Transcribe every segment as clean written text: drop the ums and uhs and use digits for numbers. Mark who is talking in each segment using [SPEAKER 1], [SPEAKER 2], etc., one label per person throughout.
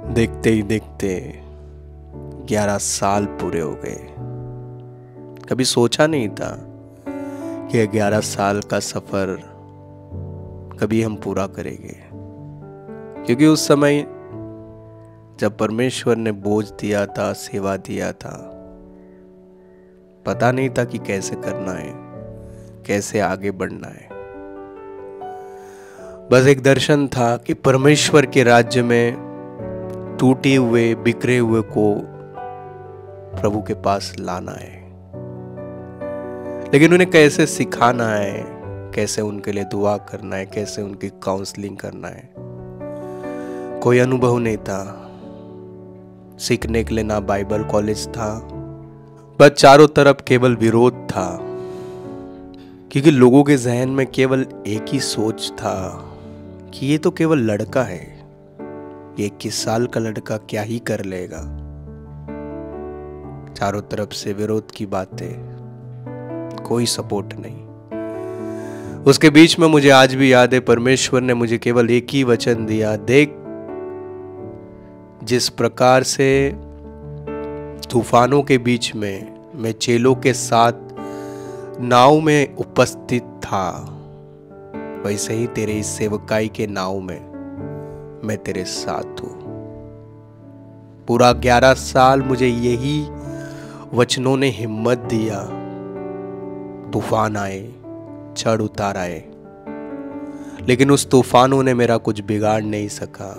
[SPEAKER 1] देखते ही देखते 11 साल पूरे हो गए। कभी सोचा नहीं था कि 11 साल का सफर कभी हम पूरा करेंगे, क्योंकि उस समय जब परमेश्वर ने बोझ दिया था, सेवा दिया था, पता नहीं था कि कैसे करना है, कैसे आगे बढ़ना है। बस एक दर्शन था कि परमेश्वर के राज्य में टूटे हुए, बिखरे हुए को प्रभु के पास लाना है, लेकिन उन्हें कैसे सिखाना है, कैसे उनके लिए दुआ करना है, कैसे उनकी काउंसलिंग करना है, कोई अनुभव नहीं था। सीखने के लिए ना बाइबल कॉलेज था, बस चारों तरफ केवल विरोध था, क्योंकि लोगों के जहन में केवल एक ही सोच था कि ये तो केवल लड़का है, ये 21 साल का लड़का क्या ही कर लेगा। चारों तरफ से विरोध की बातें, कोई सपोर्ट नहीं। उसके बीच में मुझे आज भी याद है, परमेश्वर ने मुझे केवल एक ही वचन दिया, देख जिस प्रकार से तूफानों के बीच में मैं चेलों के साथ नाव में उपस्थित था, वैसे ही तेरे इस सेवकाई के नाव में मैं तेरे साथ हूं। पूरा 11 साल मुझे यही वचनों ने हिम्मत दिया। तूफान आए, चढ़ उतार आए, लेकिन उस तूफानों ने मेरा कुछ बिगाड़ नहीं सका,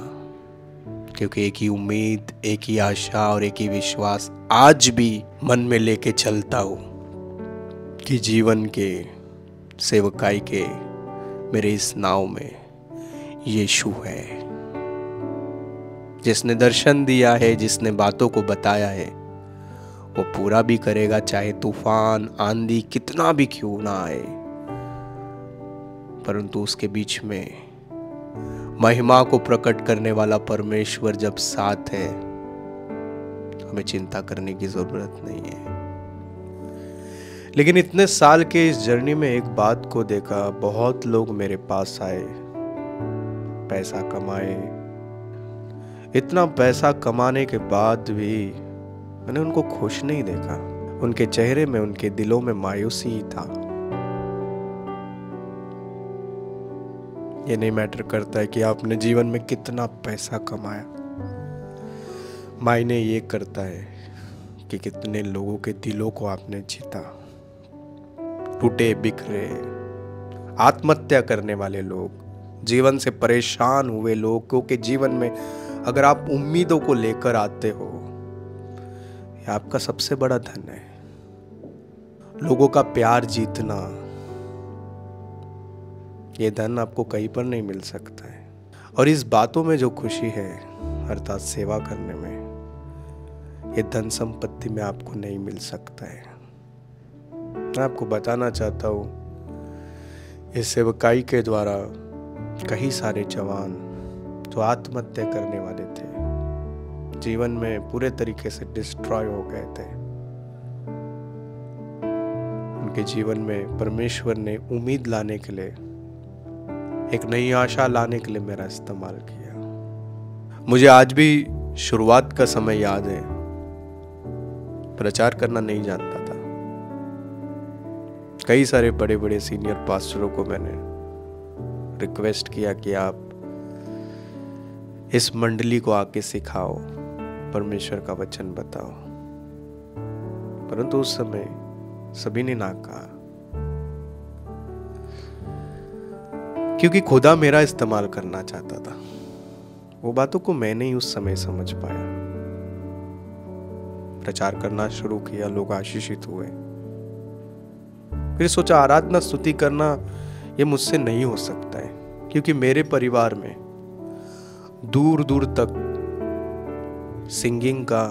[SPEAKER 1] क्योंकि एक ही उम्मीद, एक ही आशा और एक ही विश्वास आज भी मन में लेके चलता हूं कि जीवन के सेवकाई के मेरे इस नाव में यीशु है, जिसने दर्शन दिया है, जिसने बातों को बताया है, वो पूरा भी करेगा, चाहे तूफान आंधी कितना भी क्यों ना आए। परंतु उसके बीच में महिमा को प्रकट करने वाला परमेश्वर जब साथ है, तो हमें चिंता करने की जरूरत नहीं है। लेकिन इतने साल के इस जर्नी में एक बात को देखा, बहुत लोग मेरे पास आए, पैसा कमाए। इतना पैसा कमाने के बाद भी मैंने उनको खुश नहीं देखा। उनके चेहरे में, उनके दिलों में मायूसी ही था। ये नहीं मैटर करता है कि आपने जीवन में कितना पैसा कमाया, मायने ये करता है कि कितने लोगों के दिलों को आपने जीता। टूटे बिखरे, आत्महत्या करने वाले लोग, जीवन से परेशान हुए लोगों के जीवन में अगर आप उम्मीदों को लेकर आते हो, ये आपका सबसे बड़ा धन है। लोगों का प्यार जीतना, ये धन आपको कहीं पर नहीं मिल सकता है। और इस बातों में जो खुशी है, अर्थात सेवा करने में, ये धन संपत्ति में आपको नहीं मिल सकता है। मैं आपको बताना चाहता हूँ, इस सेवकाई के द्वारा कई सारे जवान जो आत्महत्या करने वाले थे, जीवन में पूरे तरीके से डिस्ट्रॉय हो गए थे, उनके जीवन में परमेश्वर ने उम्मीद लाने के लिए, एक नई आशा लाने के लिए मेरा इस्तेमाल किया। मुझे आज भी शुरुआत का समय याद है। प्रचार करना नहीं जानता था। कई सारे बड़े बड़े सीनियर पास्टरों को मैंने रिक्वेस्ट किया कि आप इस मंडली को आके सिखाओ, परमेश्वर का वचन बताओ, परंतु उस समय सभी ने ना कहा, क्योंकि खुदा मेरा इस्तेमाल करना चाहता था। वो बातों को मैंने ही उस समय समझ पाया। प्रचार करना शुरू किया, लोग आशीषित हुए। फिर सोचा आराधना स्तुति करना ये मुझसे नहीं हो सकता है, क्योंकि मेरे परिवार में दूर दूर तक सिंगिंग का,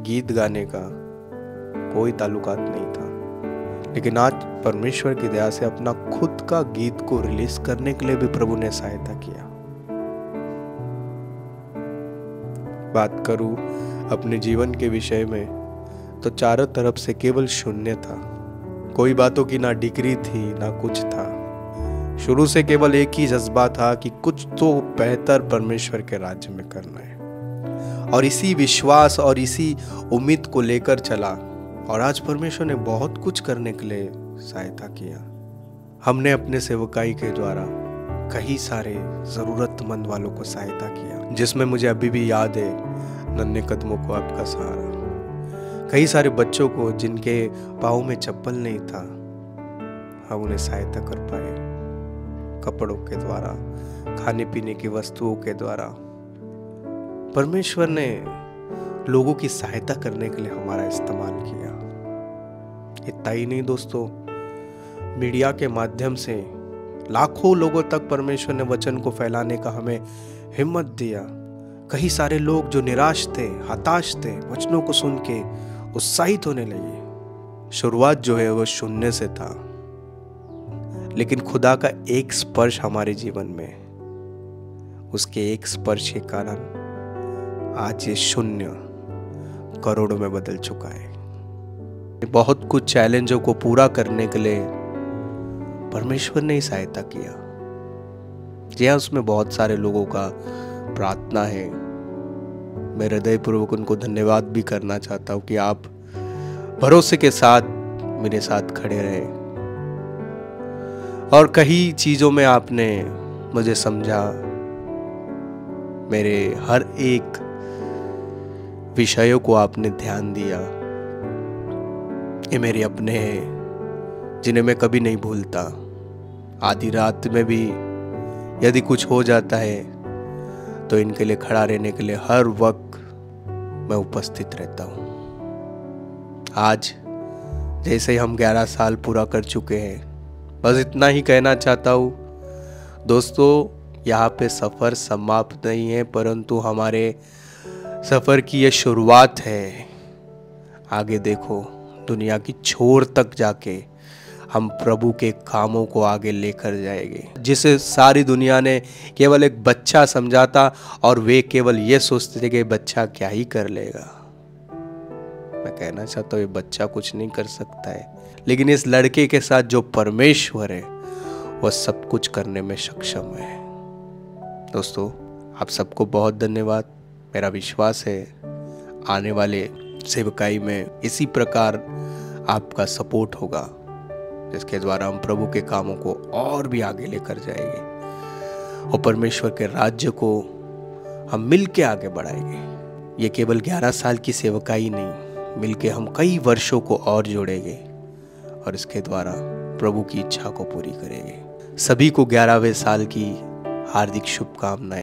[SPEAKER 1] गीत गाने का कोई ताल्लुकात नहीं था। लेकिन आज परमेश्वर की दया से अपना खुद का गीत को रिलीज करने के लिए भी प्रभु ने सहायता किया। बात करूं अपने जीवन के विषय में, तो चारों तरफ से केवल शून्य था। कोई बातों की ना डिग्री थी, ना कुछ था। शुरू से केवल एक ही जज्बा था कि कुछ तो बेहतर परमेश्वर के राज्य में करना है, और इसी विश्वास और इसी उम्मीद को लेकर चला। और आज परमेश्वर ने बहुत कुछ करने के लिए सहायता किया। हमने अपने सेवकाई के द्वारा कई सारे ज़रूरतमंद वालों को सहायता किया, जिसमें मुझे अभी भी याद है नन्हे कदमों को आपका सहारा। कई सारे बच्चों को जिनके पाँव में चप्पल नहीं था, हम उन्हें सहायता कर पाए, कपड़ों के द्वारा, खाने पीने की वस्तुओं के द्वारा। परमेश्वर ने लोगों की सहायता करने के लिए हमारा इस्तेमाल किया। इतना ही नहीं दोस्तों, मीडिया के माध्यम से लाखों लोगों तक परमेश्वर ने वचन को फैलाने का हमें हिम्मत दिया। कई सारे लोग जो निराश थे, हताश थे, वचनों को सुन के उत्साहित होने लगे। शुरुआत जो है वो शून्य से था, लेकिन खुदा का एक स्पर्श हमारे जीवन में, उसके एक स्पर्श के कारण आज ये शून्य करोड़ों में बदल चुका है। बहुत कुछ चैलेंजों को पूरा करने के लिए परमेश्वर ने ही सहायता किया। जी हाँ, उसमें बहुत सारे लोगों का प्रार्थना है। मैं हृदयपूर्वक उनको धन्यवाद भी करना चाहता हूँ कि आप भरोसे के साथ मेरे साथ खड़े रहे, और कई चीज़ों में आपने मुझे समझा। मेरे हर एक विषयों को आपने ध्यान दिया। ये मेरे अपने हैं जिन्हें मैं कभी नहीं भूलता। आधी रात में भी यदि कुछ हो जाता है तो इनके लिए खड़ा रहने के लिए हर वक्त मैं उपस्थित रहता हूँ। आज जैसे ही हम 11 साल पूरा कर चुके हैं, बस इतना ही कहना चाहता हूँ दोस्तों, यहाँ पे सफ़र समाप्त नहीं है, परंतु हमारे सफ़र की ये शुरुआत है। आगे देखो, दुनिया की छोर तक जाके हम प्रभु के कामों को आगे लेकर जाएंगे, जिसे सारी दुनिया ने केवल एक बच्चा समझा था, और वे केवल ये सोचते थे कि बच्चा क्या ही कर लेगा। मैं कहना चाहता हूँ ये बच्चा कुछ नहीं कर सकता है, लेकिन इस लड़के के साथ जो परमेश्वर है वह सब कुछ करने में सक्षम है। दोस्तों, आप सबको बहुत धन्यवाद। मेरा विश्वास है आने वाले सेवकाई में इसी प्रकार आपका सपोर्ट होगा, जिसके द्वारा हम प्रभु के कामों को और भी आगे लेकर जाएंगे, और परमेश्वर के राज्य को हम मिल के आगे बढ़ाएंगे। ये केवल 11 साल की सेवकाई नहीं, मिल के हम कई वर्षों को और जोड़ेंगे, और इसके द्वारा प्रभु की इच्छा को पूरी करेंगे। सभी को 11वें साल की हार्दिक शुभकामनाएं।